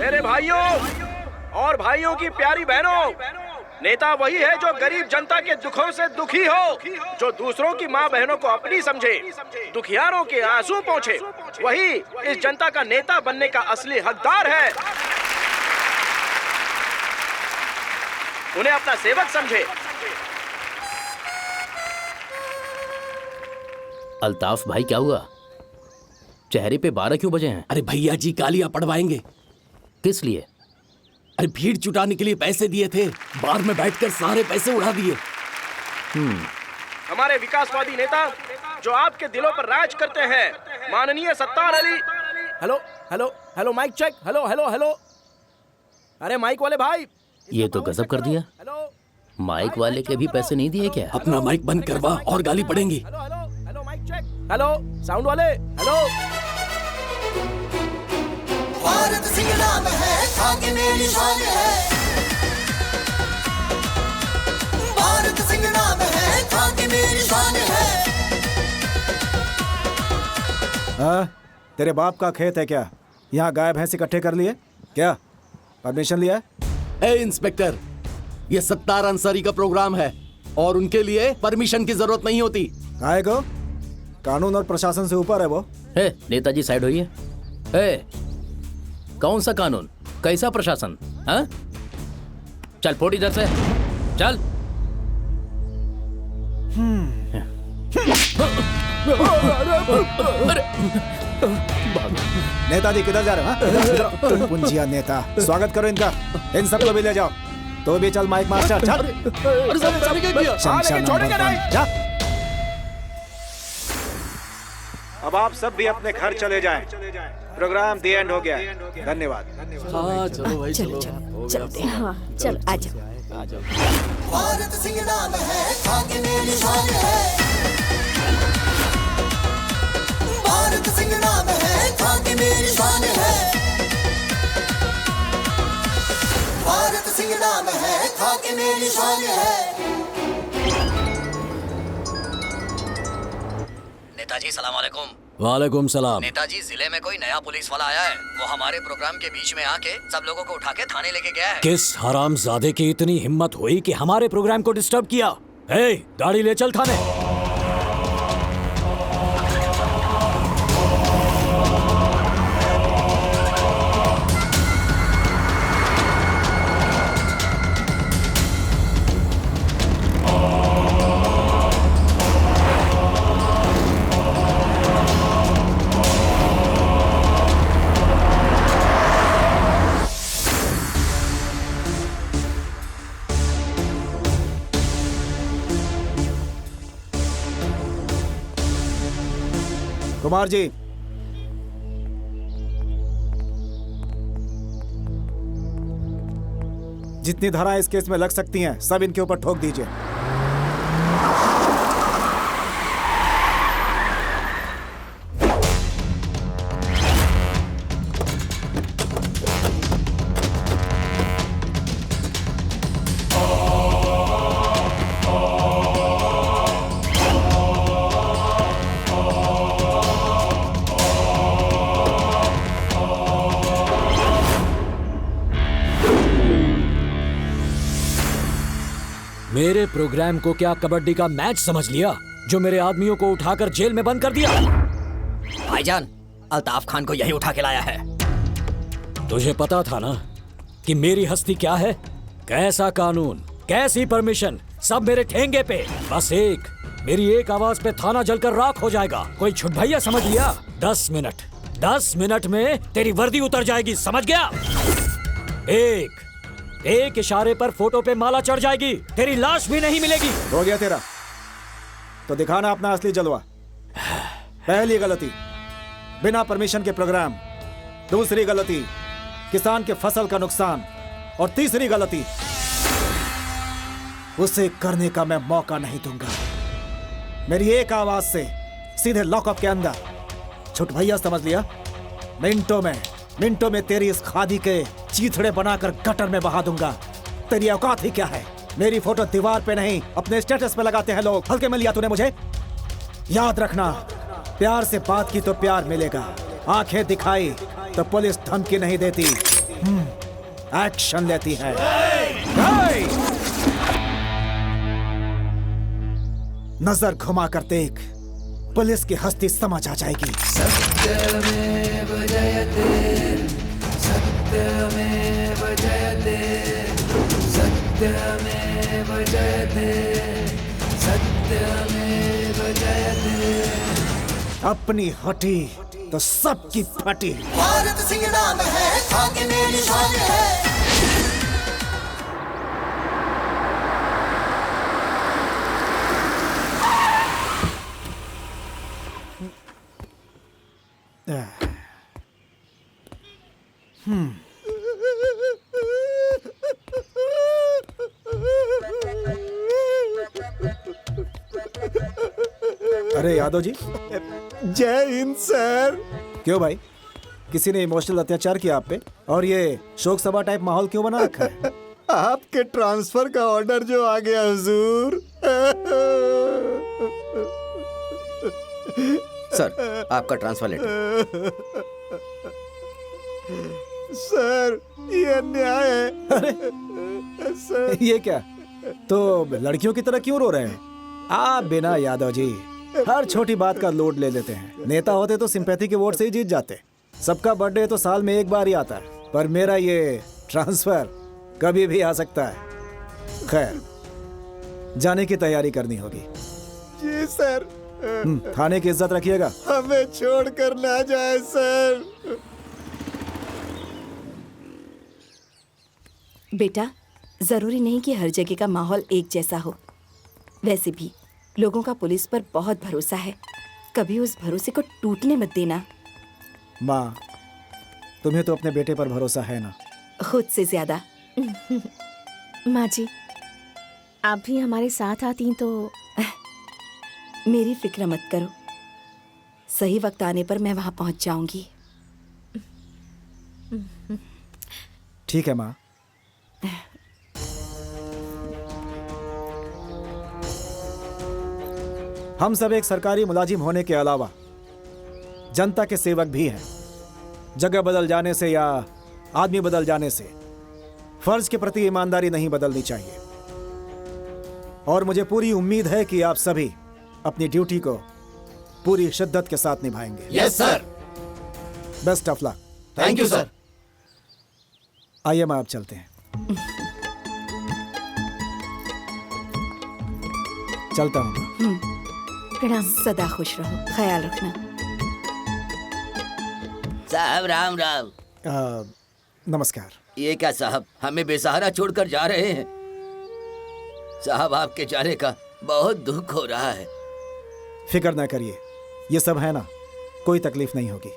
मेरे भाइयों और भाइयों की प्यारी बहनों, नेता वही है जो गरीब जनता के दुखों से दुखी हो, जो दूसरों की माँ बहनों को अपनी समझे, दुखियारों के आंसू पोंछे। वही इस जनता का नेता बनने का असली हकदार है। उन्हें अपना सेवक समझे। अल्ताफ भाई, क्या हुआ? चेहरे पे 12 क्यों बजे हैं? अरे भैया जी गालियां पड़वाएंगे। किस लिए? अरे भीड़ जुटाने के लिए पैसे दिए थे, बार में बैठकर सारे पैसे उड़ा दिए। हमारे विकासवादी नेता जो आपके दिलों पर राज करते हैं, माननीय Sattar Ali. Hello hello hello, mic check. Hello hello hello, अरे माइक वाले भाई, ये तो गजब कर दिया। हेलो माइक वाले के भी पैसे नहीं दिए क्या? अपना माइक बंद करवा और गाली पड़ेंगी। Hello hello hello, mic check. Hello sound वाले, हेलो। भारत सिंह नाम है, आगे मेरी शान है। भारत सिंह नाम है, आगे मेरी शान है। तेरे बाप का खेत है क्या? यहाँ गाय भैंस इकट्ठे कर लिए क्या? परमिशन लिया? ए इंस्पेक्टर, ये सत्तार अंसारी का प्रोग्राम है और उनके लिए परमिशन की जरूरत नहीं होती। काहे को? कानून और प्रशासन से ऊपर है वो। नेताजी साइड होइए। कौन सा कानून, कैसा प्रशासन? हाँ, चल फोड़ इधर से, चल। नेताजी किधर जा रहे हैं? पुंजिया नेता, स्वागत करो इनका। इन सबको भी ले जाओ। तो भी चल माइक मास्टर, चल। जा। अब आप सब भी अपने घर चले जाएं। प्रोग्राम दी एंड हो गया है। धन्यवाद। हाँ चलो भाई, चलो चलते हैं। हाँ चल, आजा। भारत सिंह नाम है, आगे मेरी शान है। भारत सिंह नाम है, आगे मेरी शान है। भारत सिंह नाम है, आगे मेरी शान है। नेताजी सलाम वालेकुम। वालेकुम सलाम। नेताजी, जिले में कोई नया पुलिस वाला आया है। वो हमारे प्रोग्राम के बीच में आके सब लोगों को उठा के थाने लेके गया है। किस हरामजादे की इतनी हिम्मत हुई कि हमारे प्रोग्राम को डिस्टर्ब किया? गाड़ी ले चल थाने। कुमार जी, जितनी धाराएं इस केस में लग सकती हैं सब इनके ऊपर ठोक दीजिए। मेरे प्रोग्राम को क्या कबड्डी का मैच समझ लिया, जो मेरे आदमियों को उठाकर जेल में बंद कर दिया? भाईजान, अल्ताफ खान को यही उठा के लाया है। तुझे पता था ना कि मेरी हस्ती क्या है? कैसा कानून, कैसी परमिशन, सब मेरे ठेंगे पे। बस मेरी एक आवाज पे थाना जलकर राख हो जाएगा। कोई छुटभैया समझ लिया? 10 मिनट में तेरी वर्दी उतर जाएगी, समझ गया? एक इशारे पर फोटो पे माला चढ़ जाएगी, तेरी लाश भी नहीं मिलेगी। हो गया तेरा, तो दिखाना अपना असली जलवा। पहली गलती, बिना परमिशन के प्रोग्राम। दूसरी गलती, किसान के फसल का नुकसान। और तीसरी गलती, उसे करने का मैं मौका नहीं दूंगा। मेरी एक आवाज से सीधे लॉकअप के अंदर। छुट भैया समझ लिया? मिनटों में तेरी इस खादी के चीथड़े बनाकर गटर में बहा दूंगा। तेरी औकात ही क्या है? मेरी फोटो दीवार पे नहीं, अपने स्टेटस पे लगाते हैं लोग। हल्के में लिया तूने मुझे? याद रखना, प्यार से बात की तो प्यार मिलेगा, आंखें दिखाई तो पुलिस धमकी नहीं देती। एक्शन लेती है। हे! नजर घुमा कर देख, पुलिस की हस्ती समझ आ जाएगी। अपनी हटी तो सबकी फटी। भारत सिंह नाम है, खाके मेरी शान है। अरे यादव जी, जय हिंद सर। क्यों भाई, किसी ने इमोशनल अत्याचार किया आप पे? और ये शोक सभा टाइप माहौल क्यों बना रखा है? आपके ट्रांसफर का ऑर्डर जो आ गया हुजूर। सर, आपका ट्रांसफर लेटर। सर, ये अन्याय है। अरे सर, ये क्या? तो लड़कियों की तरह क्यों रो रहे हैं आप? बिना यादव जी, हर छोटी बात का लोड ले लेते हैं। नेता होते तो सिंपैथी के वोट से ही जीत जाते। सबका बर्थडे तो साल में एक बार ही आता है, पर मेरा ये ट्रांसफर कभी भी आ सकता है। खैर, जाने की तैयारी करनी होगी। जी सर। थाने की इज्जत रखिएगा। हमें छोड़कर ना जाए सर। बेटा, जरूरी नहीं कि हर जगह का माहौल एक जैसा हो। वैसे भी लोगों का पुलिस पर बहुत भरोसा है, कभी उस भरोसे को टूटने मत देना। माँ, तुम्हें तो अपने बेटे पर भरोसा है ना? खुद से ज्यादा। माँ जी, आप भी हमारे साथ आती तो। मेरी फिक्र मत करो, सही वक्त आने पर मैं वहां पहुंच जाऊंगी। ठीक है माँ। हम सब एक सरकारी मुलाजिम होने के अलावा जनता के सेवक भी हैं। जगह बदल जाने से या आदमी बदल जाने से फर्ज के प्रति ईमानदारी नहीं बदलनी चाहिए। और मुझे पूरी उम्मीद है कि आप सभी अपनी ड्यूटी को पूरी शिद्दत के साथ निभाएंगे। Yes sir. Best of luck. Thank you sir. आइए माँ, आप चलते हैं। चलता हूँ। प्रणाम। सदा खुश रहो, ख्याल रखना। साहब राम राम। नमस्कार। ये क्या साहब, हमें बेसहारा छोड़कर जा रहे हैं? साहब, आपके जाने का बहुत दुख हो रहा है। फिक्र ना करिए, ये सब है ना, कोई तकलीफ नहीं होगी।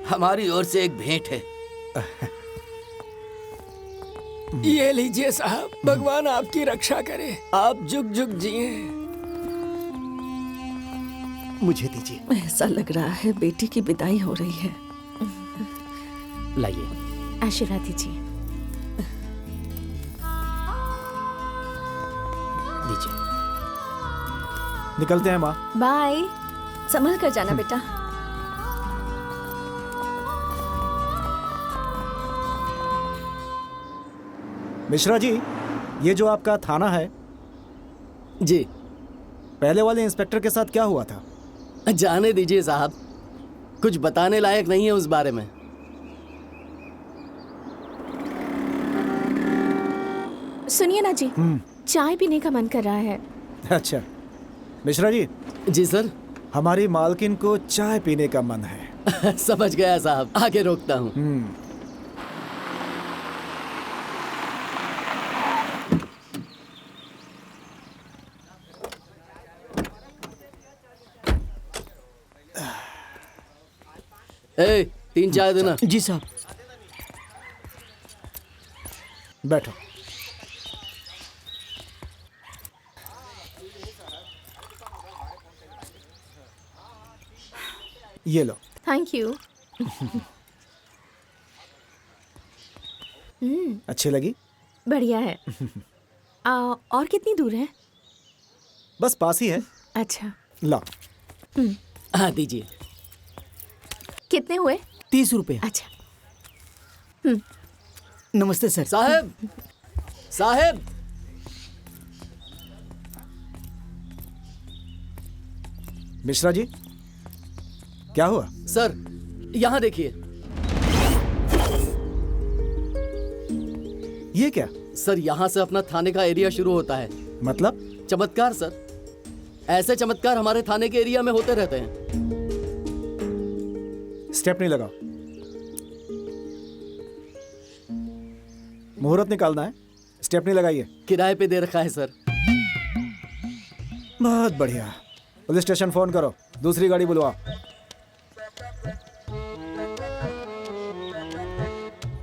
हमारी ओर से एक भेंट है। ये लीजिए साहब, भगवान आपकी रक्षा करे, आप जुग जुग जिए। मुझे दीजिए। ऐसा लग रहा है बेटी की विदाई हो रही है। लाइए। आशीर्वाद दीजिए। दीजिए। निकलते हैं माँ। बाय। संभल कर जाना बेटा। मिश्रा जी, ये जो आपका थाना है, जी, पहले वाले इंस्पेक्टर के साथ क्या हुआ था? जाने दीजिए साहब, कुछ बताने लायक नहीं है उस बारे में। सुनिए ना जी, चाय पीने का मन कर रहा है। अच्छा मिश्रा जी। जी सर। हमारी मालकिन को चाय पीने का मन है। समझ गया साहब, आगे रोकता हूँ। ए, 3 चाय देना। जी साहब। बैठो। ये लो। Thank you. अच्छी लगी? बढ़िया है। और कितनी दूर है? बस पास ही है। अच्छा। ला। हाँ दीजिए। कितने हुए? 30 रुपए। अच्छा। नमस्ते सर। साहब, साहब, मिश्रा जी, क्या हुआ? सर यहाँ देखिए। ये क्या? सर यहाँ से अपना थाने का एरिया शुरू होता है। मतलब? चमत्कार सर, ऐसे चमत्कार हमारे थाने के एरिया में होते रहते हैं। स्टेप नहीं लगाओ, मुहूर्त निकालना है, स्टेप नहीं लगाइए। किराए पे दे रखा है सर। बहुत बढ़िया। पुलिस स्टेशन फोन करो, दूसरी गाड़ी बुलवाओ।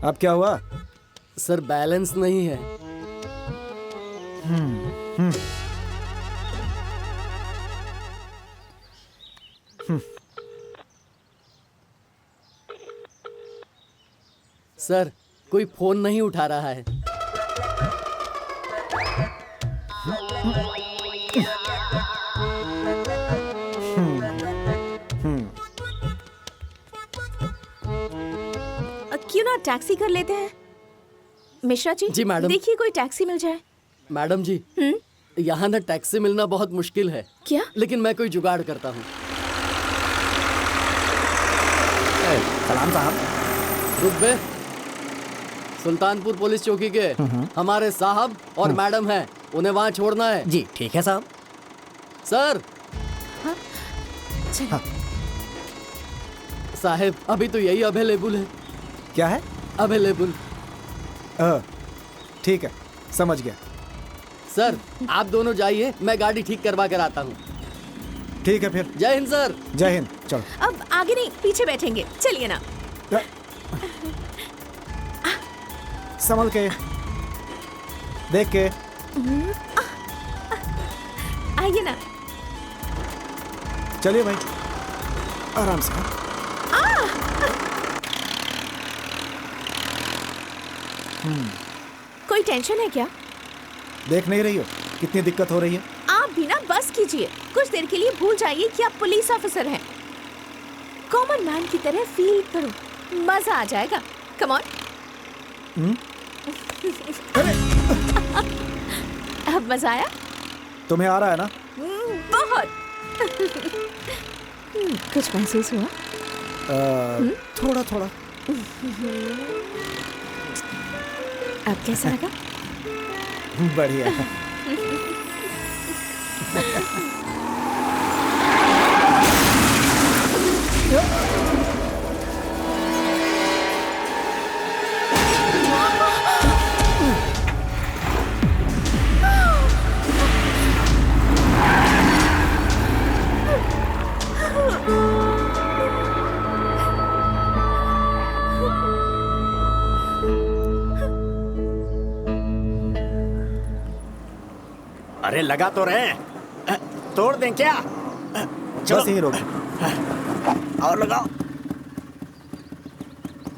अब क्या हुआ? सर बैलेंस नहीं है। सर कोई फोन नहीं उठा रहा है। क्यों ना टैक्सी कर लेते हैं? मिश्रा जी। जी मैडम। देखिए कोई टैक्सी मिल जाए। मैडम जी, यहाँ ना टैक्सी मिलना बहुत मुश्किल है। क्या? लेकिन मैं कोई जुगाड़ करता हूँ। सलाम साहब। रुक बे। सुल्तानपुर पुलिस चौकी के हमारे साहब और मैडम हैं, उन्हें वहाँ छोड़ना है। जी ठीक है साहब। सर। साहब अभी तो यही अवेलेबल है। क्या है? अवेलेबल। ठीक है, समझ गया। सर आप दोनों जाइए, मैं गाड़ी ठीक करवा कर आता हूँ। ठीक है फिर। जय हिंद सर। जय हिंद। चलो। अब आगे नहीं, पीछे बैठेंगे। चलिए ना। संभल के, देख के। आइए ना। चलिए भाई, आराम से। कोई टेंशन है क्या? देख नहीं रही हो कितनी दिक्कत हो रही है? आप भी ना बस कीजिए, कुछ देर के लिए भूल जाइए कि आप पुलिस ऑफिसर हैं। कॉमन मैन की तरह फील करो, मजा आ जाएगा। Come on. अब मजा आया? तुम्हें आ रहा है ना? बहुत। कुछ महसूस हुआ? थोड़ा थोड़ा। अब कैसा लगा? बढ़िया। अरे लगा तो रहे, तोड़ दें क्या? बस यही रोक। और लगाओ।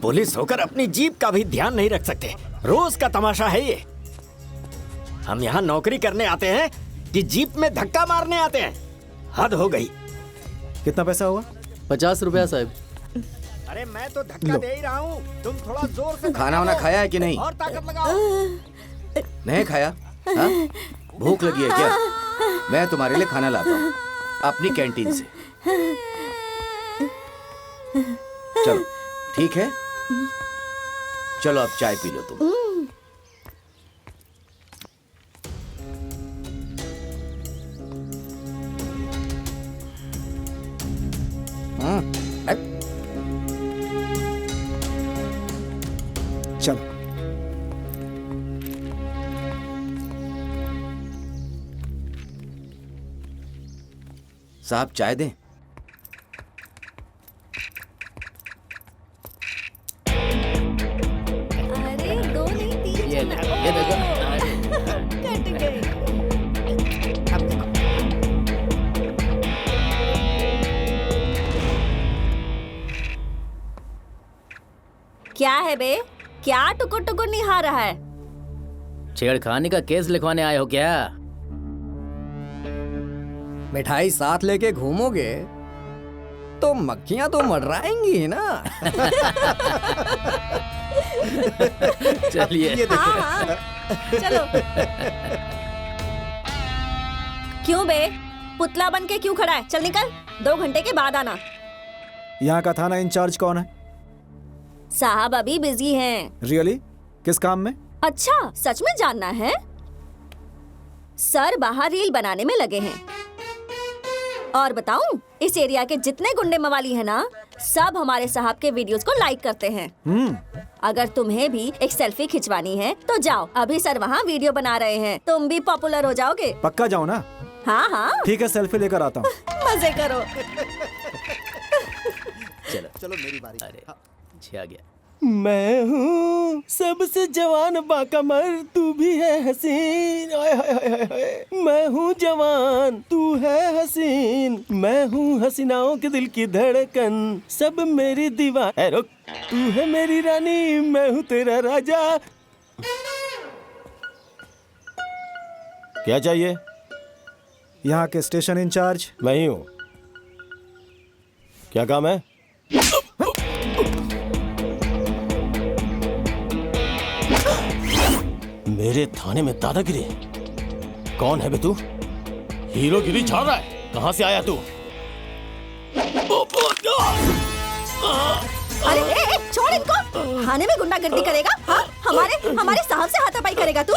पुलिस होकर अपनी जीप का भी ध्यान नहीं रख सकते। रोज का तमाशा है ये। हम यहाँ नौकरी करने आते हैं कि जीप में धक्का मारने आते हैं? हद हो गई। कितना पैसा हुआ? 50 रुपया साहब। अरे मैं तो धक्का दे ही रहा हूँ, तुम थोड़ा जोर से। खाना वाना खाया है कि नहीं? और ताकत लगाओ। नहीं खाया? हाँ? भूख लगी है क्या? मैं तुम्हारे लिए खाना लाता हूँ अपनी कैंटीन से। चलो ठीक है, चलो अब चाय पी लो तुम। चलो। साहब चाय दें? अरे दो नहीं, तीन। ये देखो। कट गई। क्या है बे? क्या टुकुर टुकुर निहार रहा है? छेड़खानी का केस लिखवाने आए हो क्या? मिठाई साथ लेके घूमोगे तो मक्खियां तो मंडराएंगी ही ना। चलिए। हाँ, चलो। क्यों बे, पुतला बन के क्यों खड़ा है? चल निकल, 2 घंटे के बाद आना। यहाँ का थाना इंचार्ज कौन है? साहब अभी बिजी हैं। रियली? किस काम में? अच्छा, सच में जानना है? सर बाहर रील बनाने में लगे हैं। और बताऊं, इस एरिया के जितने गुंडे मवाली हैं ना, सब हमारे साहब के वीडियोस को लाइक करते हैं। अगर तुम्हें भी एक सेल्फी खिंचवानी है तो जाओ, अभी सर वहाँ वीडियो बना रहे हैं, तुम भी पॉपुलर हो जाओगे। पक्का जाओ ना? हाँ हाँ ठीक है, सेल्फी लेकर आता हूँ। मजे करो। चलो मेरी बारी। अरे आ गया। मैं हूँ सबसे जवान बाकमर, तू भी है हसीन। ओए होए होए होए। मैं हूँ जवान, तू है हसीन। मैं हूँ हसीनाओं के दिल की धड़कन, सब मेरी दीवार। रुक, तू है मेरी रानी, मैं हूँ तेरा राजा। क्या चाहिए? यहाँ के स्टेशन इंचार्ज मैं ही हूँ। क्या काम है? मेरे थाने में दादागिरी? कौन है बे तू? हीरोगिरी झाड़ रहा है? कहाँ से आया तू? अरे ए, छोड़ इनको। थाने में गुंडागर्दी करेगा? हाँ? हमारे साहब से हाथापाई करेगा तू?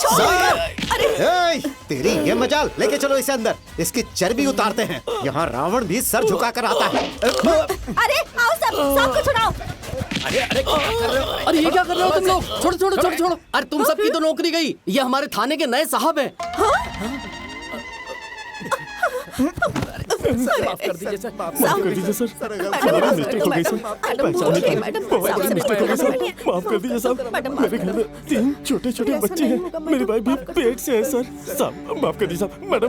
छोड़। अरे तेरी ये मजाल, लेके चलो इसे अंदर, इसकी चर्बी उतारते हैं। यहाँ रावण भी सर झुकाकर आता है। अरे आओ सब को छुड़ाओ। अरे अरे क्या कर रहे हो? अरे ये क्या कर रहे हो तुम लोग? छोड़ो छोड़ो छोड़ो छोड़ो। अरे तुम सबकी तो नौकरी गई। ये हमारे थाने के नए साहब हैं। माफ कर दीजिए सर। माफ कर दीजिए सर। मिस्टेक हो गई सर। बहुत मिस्टेक हो गई सर। माफ कर दीजिए साहब। मेरे घर में 3 छोटे छोटे बच्चे हैं। मेरी वाइफ भी पेट से है सर। साहब माफ कर दीजिए साहब। मैडम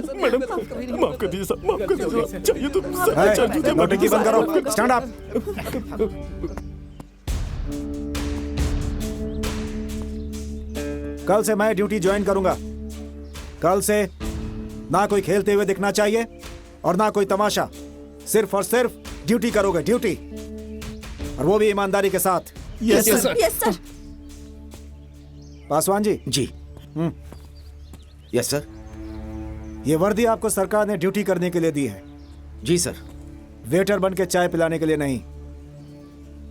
माफ कर दीजिए साहब। माफ कर दीजिए। चाहिए तो सर। नौटंकी बंद करो। Stand up. कल से मैं ड्यूटी ज्वाइन करूंगा। कल से ना कोई खेलते हुए दिखना चाहिए और ना कोई तमाशा। सिर्फ और सिर्फ ड्यूटी करोगे, ड्यूटी, और वो भी ईमानदारी के साथ। Yes sir. Yes sir. Paswan ji. जी। Yes sir. ये वर्दी आपको सरकार ने ड्यूटी करने के लिए दी है। जी सर। वेटर बन के चाय पिलाने के लिए नहीं।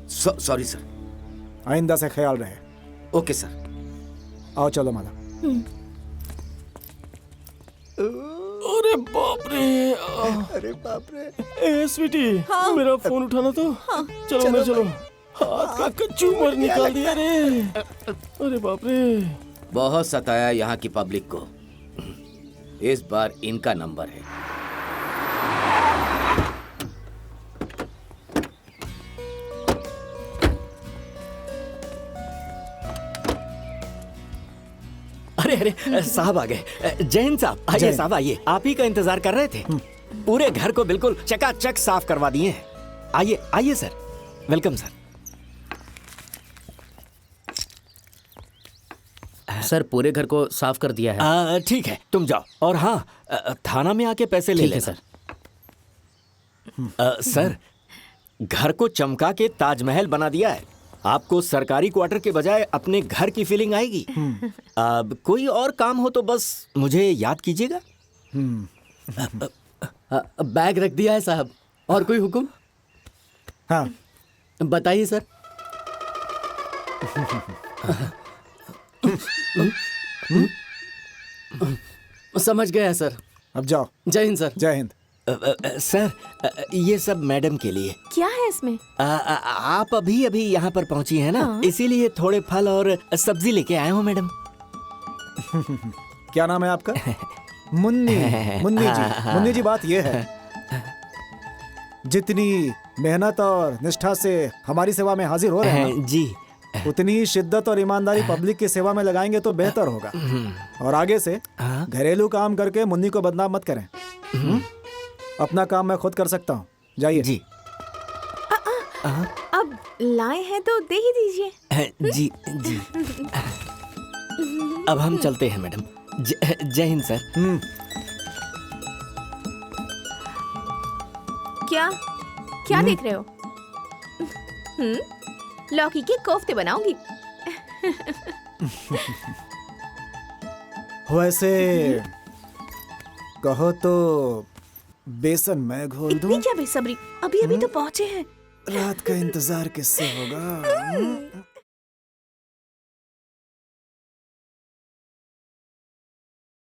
Sorry sir. आइंदा से ख्याल रहे। Okay sir. आओ चलो माला। अरे बाप रे। अरे बाप रे। ए स्वीटी, मेरा फोन उठाना तो। चलो अंदर चलो। हाथ का कचूमर निकाल दिया रे। अरे बाप रे। बहुत सताया यहाँ की पब्लिक को। इस बार इनका नंबर है। अरे अरे साहब आ गए। जैन साहब आइए। साहब आइए, आप ही का इंतजार कर रहे थे। पूरे घर को बिल्कुल चकाचक साफ करवा दिए हैं। आइए आइए सर। Welcome sir. सर पूरे घर को साफ कर दिया है। ठीक है, तुम जाओ। और हाँ, थाना में आके पैसे ले लेना। सर। सर, घर को चमका के ताजमहल बना दिया है। आपको सरकारी क्वार्टर के बजाय अपने घर की फीलिंग आएगी। अब कोई और काम हो तो बस मुझे याद कीजिएगा। बैग रख दिया है साहब। और कोई हुक्म? हाँ बताइए सर। समझ गया सर। अब जाओ। जय हिंद सर। जय हिंद। सर, ये सब मैडम के लिए। क्या है इसमें? आप अभी अभी यहाँ पर पहुँची हैं ना, इसीलिए थोड़े फल और सब्जी लेके आया हूँ मैडम। क्या नाम है आपका? मुन्नी। मुन्नी जी। मुन्नी जी, बात ये है, जितनी मेहनत और निष्ठा से हमारी सेवा में हाजिर हो रहे हैं जी, उतनी ही शिद्दत और ईमानदारी पब्लिक की सेवा में लगाएंगे तो बेहतर होगा। और आगे से घरेलू काम करके मुन्नी को बदनाम मत करें। अपना काम मैं खुद कर सकता हूँ। जाइए। जी। अब लाए हैं तो दे ही दीजिए। जी जी। अब हम चलते हैं मैडम। जय हिंद सर। क्या क्या देख रहे हो? लौकी के कोफ्ते बनाऊंगी। वैसे कहो तो बेसन मैं घोल दूं? इतनी क्या बेसब्री, अभी अभी तो पहुंचे हैं। रात का इंतजार किससे होगा?